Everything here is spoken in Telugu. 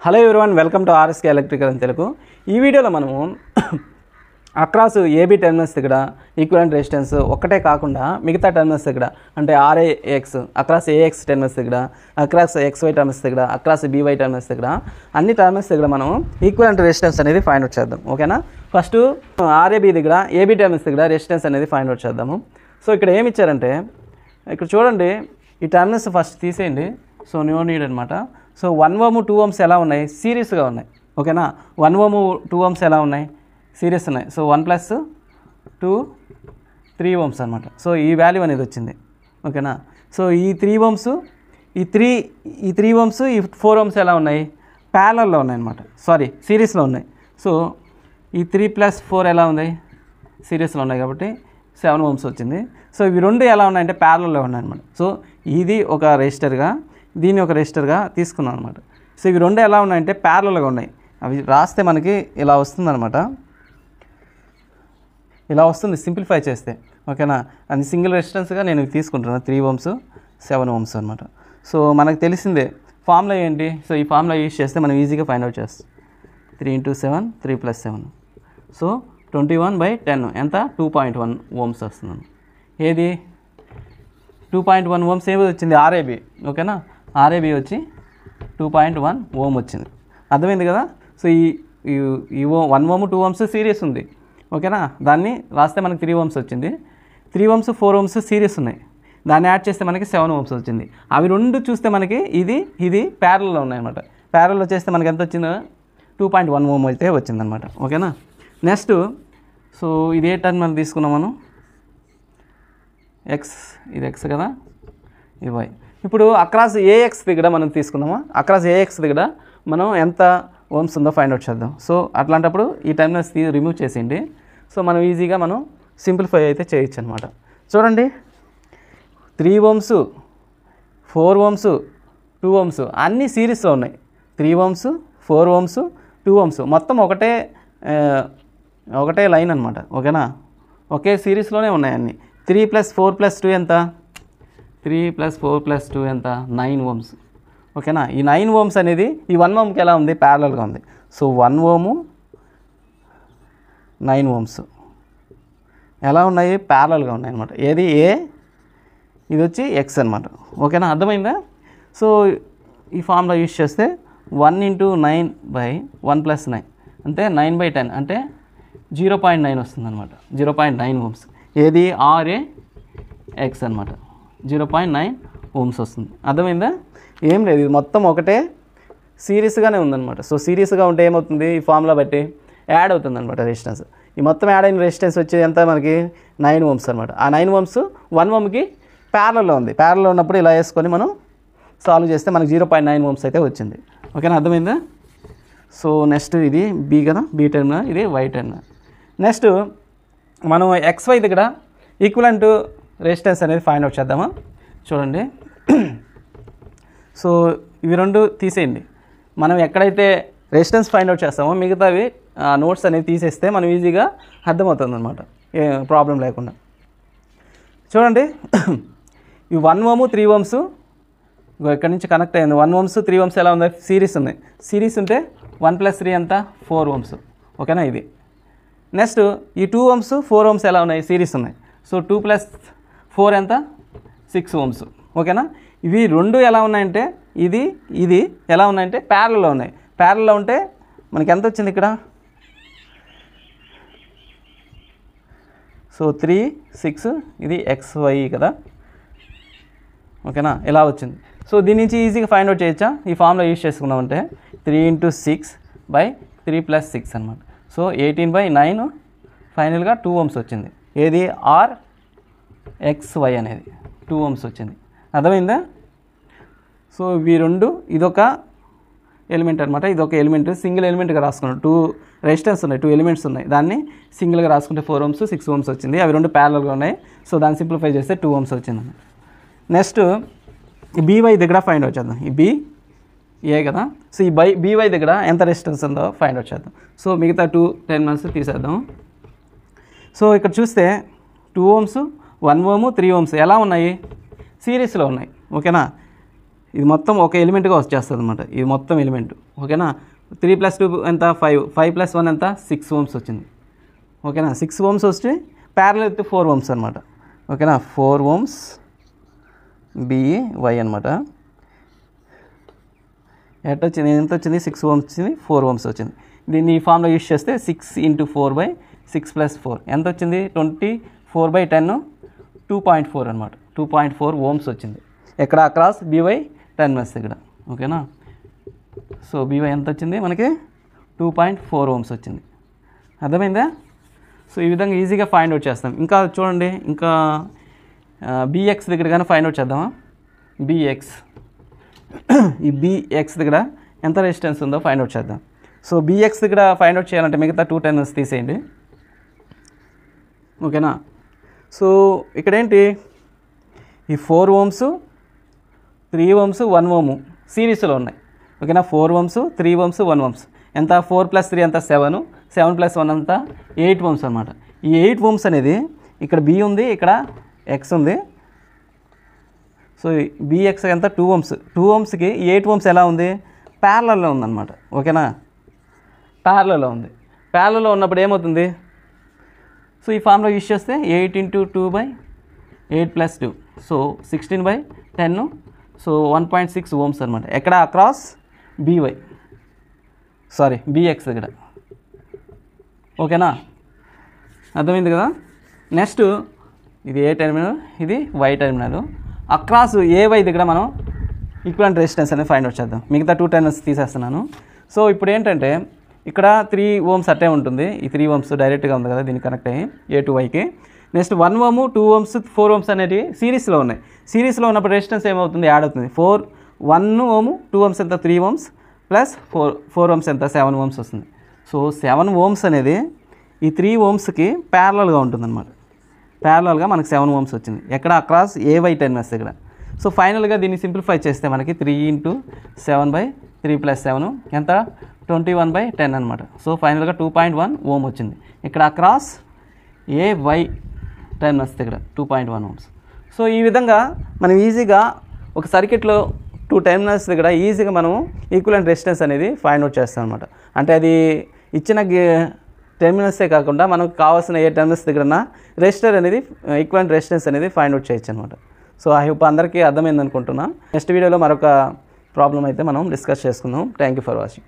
Hello everyone, welcome to RSK electrical అని తెలుగు. ఈ వీడియోలో మనము అక్రాస్ ఏబీ టెర్మినల్స్ దగ్గర ఈక్వివలెంట్ రెసిస్టెన్స్ ఒక్కటే కాకుండా మిగతా టెర్మినల్స్ దగ్గర అంటే ఆర్ఏఎక్స్ అక్రాస్ ఏఎక్స్ టెర్మినల్స్ దగ్గర, అక్రాస్ ఎక్స్వై టెర్మినల్స్ దగ్గర, అక్రాస్ బీవై టెర్మినల్స్ దగ్గర, అన్ని టెర్మినల్స్ దగ్గర మనం ఈక్వివలెంట్ రెసిస్టెన్స్ అనేది ఫైండ్ అవుట్ చేద్దాం. ఓకేనా? ఫస్ట్ ఆర్ఏబీ దగ్గర ఏబీ టెర్మినల్స్ దగ్గర రెసిస్టెన్స్ అనేది ఫైండ్ అవుట్ చేద్దాము. సో ఇక్కడ ఏమి ఇచ్చారంటే, ఇక్కడ చూడండి, ఈ టెర్మినల్స్ ఫస్ట్ తీసేయండి. సో నో నీడ్ అనమాట. సో 1 ఓమ్ 2 ఓమ్స్ ఎలా ఉన్నాయి? సిరీస్గా ఉన్నాయి. ఓకేనా? 1 ఓమ్ 2 ఓమ్స్ ఎలా ఉన్నాయి? సిరీస్ ఉన్నాయి. సో 1 + 2 3 ఓమ్స్ అనమాట. సో ఈ వాల్యూ అనేది వచ్చింది. ఓకేనా? సో ఈ 3 ఓమ్స్ ఈ 3 ఓమ్స్ ఈ 4 ఓమ్స్ ఎలా ఉన్నాయి? ప్యారలల్లో ఉన్నాయి అనమాట. సారీ, సిరీస్లో ఉన్నాయి. సో ఈ 3 + 4 ఎలా ఉంది? సిరీస్లో ఉన్నాయి కాబట్టి 7 ఓమ్స్ వచ్చింది. సో ఇవి రెండు ఎలా ఉన్నాయంటే ప్యారలల్లో ఉన్నాయి అనమాట. సో ఇది ఒక రెసిస్టర్గా, దీన్ని ఒక రెసిస్టర్గా తీసుకున్నాం అనమాట. సో ఇవి రెండు ఎలా ఉన్నాయంటే ప్యారలల్గా ఉన్నాయి. అవి రాస్తే మనకి ఇలా వస్తుందన్నమాట. ఇలా వస్తుంది సింప్లిఫై చేస్తే. ఓకేనా? అది సింగిల్ రెసిస్టెన్స్గా నేను తీసుకుంటున్నాను. 3 ఓమ్స్ 7 ఓమ్స్ అనమాట. సో మనకు తెలిసిందే ఫార్ములా ఏంటి? సో ఈ ఫార్ములా యూజ్ చేస్తే మనం ఈజీగా ఫైండ్ అవుట్ చేస్తాం. 3 × 7 3 + 7. సో 21/10 ఎంత? 2.1 ఓమ్స్ వస్తుంది. ఏది 2.1 ఓమ్స్ ఏమి వచ్చింది? ఆర్ఏబీ. ఓకేనా? ఆర్ఏబీ వచ్చి 2.1 ఓమ్ వచ్చింది. అర్థమైంది కదా? సో ఈ 1 ఓమ్ 2 ఓమ్స్ సిరీస్ ఉంది. ఓకేనా? దాన్ని రాస్తే మనకి 3 ఓమ్స్ వచ్చింది. 3 ఓమ్స్ 4 ఓమ్స్ సిరీస్ ఉన్నాయి. దాన్ని యాడ్ చేస్తే మనకి 7 ఓమ్స్ వచ్చింది. అవి రెండు చూస్తే మనకి ఇది ప్యారల్లో ఉన్నాయన్నమాట. ప్యారల్లో చేస్తే మనకి ఎంత వచ్చిందో 2.1 ఓమ్ అయితే వచ్చిందనమాట. ఓకేనా? నెక్స్ట్, సో ఇదే టర్మినల్ తీసుకున్నాం మనం. ఎక్స్, ఇది ఎక్స్ కదా, ఇది వై. ఇప్పుడు అక్రాస్ ఏఎక్స్ దగ్గర మనం తీసుకున్నామా? అక్రాస్ ఏఎక్స్ దగ్గర మనం ఎంత ఓమ్స్ ఉందో ఫైండ్ అవుట్ చేద్దాం. సో అట్లాంటప్పుడు ఈ టెర్మినల్స్ రిమూవ్ చేసేయండి. సో మనం ఈజీగా మనం సింప్లిఫై అయితే చేయొచ్చు అనమాట. చూడండి, 3 ఓమ్స్ 4 ఓమ్స్ 2 ఓమ్స్ అన్నీ సిరీస్లో ఉన్నాయి. 3 ఓమ్స్ 4 ఓమ్స్ 2 ఓమ్స్ మొత్తం ఒకటే లైన్ అనమాట. ఓకేనా? ఒకే సిరీస్లోనే ఉన్నాయి అన్నీ. 3 + 4 + 2 ఎంత? 3 + 4 + 2 ఎంత? 9 ఓమ్స్. ఓకేనా? ఈ 9 ఓమ్స్ అనేది ఈ 1 ఓమ్కి ఎలా ఉంది? ప్యారలల్గా ఉంది. సో 1 ఓము 9 ఓమ్స్ ఎలా ఉన్నాయి? ప్యారలల్గా ఉన్నాయి అనమాట. ఏది ఏ, ఇది వచ్చి ఎక్స్ అనమాట. ఓకేనా? అర్థమైందా? సో ఈ ఫార్ములా యూజ్ చేస్తే 1 × 9/1 + 9 అంటే 9/10 అంటే 0.9 వస్తుంది అనమాట. 0.9 ఓమ్స్. ఏది? ఆర్ఏ ఎక్స్ అనమాట. 0.9 ఓమ్స్ వస్తుంది. అర్థమైందా? ఏం లేదు, ఇది మొత్తం ఒకటే సిరీస్గానే ఉందన్నమాట. సో సిరీస్గా ఉంటే ఏమవుతుంది? ఈ ఫార్ములా బట్టి యాడ్ అవుతుంది అనమాట రెసిస్టెన్స్. ఈ మొత్తం యాడ్ అయిన రెసిస్టెన్స్ వచ్చి ఎంత మనకి? 9 ఓమ్స్ అనమాట. ఆ 9 ఓమ్స్ 1 ఓమ్కి ప్యారలల్లో ఉంది. ప్యారల్లో ఉన్నప్పుడు ఇలా వేసుకొని మనం సాల్వ్ చేస్తే మనకి 0.9 ఓమ్స్ అయితే వచ్చింది. ఓకేనా? అర్థమైందా? సో నెక్స్ట్ ఇది బి కదా, బి టెర్మినల్, ఇది వై టెర్మినల్. నెక్స్ట్ మనం ఎక్స్వై దగ్గర ఈక్వివలెంట్ రెసిస్టెన్స్ అనేది ఫైండ్ అవుట్ చేద్దామా? చూడండి, సో ఇవి రెండు తీసేయండి. మనం ఎక్కడైతే రెసిస్టెన్స్ ఫైండ్ అవుట్ చేస్తామో మిగతావి నోట్స్ అనేది తీసేస్తే మనం ఈజీగా అర్థమవుతుంది అనమాట, ఏ ప్రాబ్లం లేకుండా. చూడండి, ఈ 1 ఓము 3 ఓమ్స్ ఇక్కడ నుంచి కనెక్ట్ అయింది. 1 ఓమ్స్ 3 ఓమ్స్ ఎలా ఉంది? సిరీస్ ఉన్నాయి. సిరీస్ ఉంటే 1 + 3 ఎంత? 4 ఓమ్స్. ఓకేనా? ఇది నెక్స్ట్ ఈ 2 ఓమ్స్ 4 ఓమ్స్ ఎలా ఉన్నాయి? సిరీస్ ఉన్నాయి. సో 2 + 4 ఎంత? 6 ఓమ్స్. ఓకేనా? ఇవి రెండు ఎలా ఉన్నాయంటే ఇది ఎలా ఉన్నాయంటే ప్యారల్లో ఉన్నాయి. ప్యారల్లో ఉంటే మనకి ఎంత వచ్చింది ఇక్కడ? సో 3 6 ఇది XY కదా. ఓకేనా? ఇలా వచ్చింది. సో దీని నుంచి ఈజీగా ఫైండ్ అవుట్ చేయొచ్చా? ఈ ఫార్ములా యూజ్ చేసుకున్నామంటే 3 × 6/3 + 6 అనమాట. సో 18/9 ఫైనల్గా 2 ఓమ్స్ వచ్చింది. ఏది? RXY అనేది 2 ఓమ్స్ వచ్చింది. అర్థమైందా? సో ఇవి రెండు, ఇదొక ఎలిమెంట్ అనమాట, ఇదొక ఎలిమెంట్. సింగిల్ ఎలిమెంట్గా రాసుకున్నాం. 2 రెసిస్టెన్స్ ఉన్నాయి, 2 ఎలిమెంట్స్ ఉన్నాయి. దాన్ని సింగిల్గా రాసుకుంటే 4 ఓమ్స్ 6 ఓమ్స్ వచ్చింది. అవి రెండు ప్యారలల్గా ఉన్నాయి. సో దాన్ని సింప్లిఫై చేస్తే 2 ఓమ్స్ వచ్చింది. నెక్స్ట్ బీవై దగ్గర ఫైండ్ అవుట్ చేద్దాం. ఈ బి ఏ కదా. సో ఈ బీవై దగ్గర ఎంత రెసిస్టెన్స్ ఉందో ఫైండ్ అవుట్ చేద్దాం. సో మిగతా 2 టెర్మినల్స్ తీసేద్దాం. సో ఇక్కడ చూస్తే 2 ఓమ్స్ 1 ఓము 3 ఓమ్స్ ఎలా ఉన్నాయి? సిరీస్లో ఉన్నాయి. ఓకేనా? ఇది మొత్తం ఒక ఎలిమెంట్గా వచ్చేస్తుంది అనమాట. ఇది మొత్తం ఎలిమెంట్. ఓకేనా. 3 + 2 ఎంత 5, 5 + 1 ఎంత 6 ఓమ్స్ వచ్చింది. ఓకేనా. 6 ఓమ్స్ వస్తే ప్యారలల్ విత్ 4 ఓమ్స్ అనమాట. ఓకేనా. 4 ఓమ్స్ BY అనమాట. ఎట్ వచ్చింది ఎంత వచ్చింది 6 ఓమ్స్ వచ్చింది, 4 ఓమ్స్ వచ్చింది. దీన్ని ఈ ఫామ్లో యూస్ చేస్తే 6 × 4/6 + 4 ఎంత వచ్చింది 24/10 2.4 అనమాట. 2.4 ఓమ్స్ వచ్చింది. ఎక్కడ అక్రాస్ BY టెర్మినల్స్ దగ్గర. ఓకేనా. సో BY ఎంత వచ్చింది మనకి 2.4 ఓమ్స్ వచ్చింది. అర్థమైందా. సో ఈ విధంగా ఈజీగా ఫైండ్ అవుట్ చేస్తాం. ఇంకా చూడండి, ఇంకా BX దగ్గర కానీ ఫైండ్ అవుట్ చేద్దామా. BX ఈ BX దగ్గర ఎంత రెసిస్టెన్స్ ఉందో ఫైండ్ అవుట్ చేద్దాం. సో BX దగ్గర ఫైండ్ అవుట్ చేయాలంటే మిగతా 2 టెర్మినల్స్ తీసేయండి. ఓకేనా. సో ఇక్కడ ఏంటి ఈ 4 ఓమ్స్ 3 ఓమ్స్ 1 ఓము సిరీస్లో ఉన్నాయి. ఓకేనా. 4 ఓమ్స్ 3 ఓమ్స్ 1 ఓమ్స్ ఎంత 4 + 3 ఎంత 7, 7 + 1 అంతా 8 ఓమ్స్ అనమాట. ఈ 8 ఓమ్స్ అనేది ఇక్కడ B ఉంది, ఇక్కడ X ఉంది. సో BX ఎంత 2 ఓమ్స్. 2 ఓమ్స్కి 8 ఓమ్స్ ఎలా ఉంది ప్యారలల్లో ఉందన్నమాట. ఓకేనా. ప్యారలల్లో ఉంది. ప్యారలల్లో ఉన్నప్పుడు ఏమవుతుంది, సో ఈ ఫామ్లో యూస్ చేస్తే 8 × 2/8 + 2 సో 16/10 సో 1.6 ఓమ్స్ అనమాట. ఎక్కడ అక్రాస్ BX దగ్గర. ఓకేనా. అర్థమైంది కదా. నెక్స్ట్ ఇది ఏ టెర్మినల్, ఇది Y టెర్మినల్. అక్రాస్ AY దగ్గర మనం ఈక్వివలెంట్ రెసిస్టెన్స్ అనేది ఫైండ్ అవుట్ చేద్దాం. మిగతా 2 టెర్మినల్స్ తీసేస్తున్నాను. సో ఇప్పుడు ఏంటంటే ఇక్కడ 3 ఓమ్స్ అట్టే ఉంటుంది. ఈ 3 ఓమ్స్ డైరెక్ట్గా ఉంది కదా దీనికి కనెక్ట్ అయ్యి A to Yకి. నెక్స్ట్ 1 ఓము 2 ఓమ్స్ 4 ఓమ్స్ అనేవి సిరీస్లో ఉన్నాయి. సిరీస్లో ఉన్నప్పుడు రెసిస్టెన్స్ ఏమవుతుంది యాడ్ అవుతుంది. 1 ఓము 2 ఓమ్స్ ఎంత 3 ఓమ్స్ ప్లస్ 4 ఓమ్స్ ఎంత 7 ఓమ్స్ వస్తుంది. సో 7 ఓమ్స్ అనేది ఈ 3 ఓమ్స్కి ప్యారలల్గా ఉంటుందన్నమాట. ప్యారలల్గా మనకు 7 ఓమ్స్ వచ్చింది. ఎక్కడ అక్రాస్ AY టెర్మినల్స్ దగ్గర. సో ఫైనల్గా దీన్ని సింప్లిఫై చేస్తే మనకి 3 × 7/3 + 7 ఎంత 21/10 అనమాట. సో ఫైనల్గా 2.1 ఓమ్ వచ్చింది. ఇక్కడ అక్రాస్ AY టెర్మినల్స్ దగ్గర 2.1 ఓమ్స్. సో ఈ విధంగా మనం ఈజీగా ఒక సర్క్యూట్లో 2 టెర్మినల్స్ దగ్గర ఈజీగా మనం ఈక్వివలెంట్ రెసిస్టెన్స్ అనేది ఫైండ్ అవుట్ చేస్తాం అనమాట. అంటే అది ఇచ్చిన టెర్మినల్సే కాకుండా మనకు కావాల్సిన ఏ టెర్మినల్స్ దగ్గర రెసిస్టర్ అనేది ఈక్వివలెంట్ రెసిస్టెన్స్ అనేది ఫైండ్ అవుట్ చేయొచ్చు అనమాట. సో ఐ హోప్ అందరికీ అర్థమైంది అనుకుంటున్నా. నెక్స్ట్ వీడియోలో మరొక ప్రాబ్లం అయితే మనం డిస్కస్ చేసుకుందాం. Thank you for watching.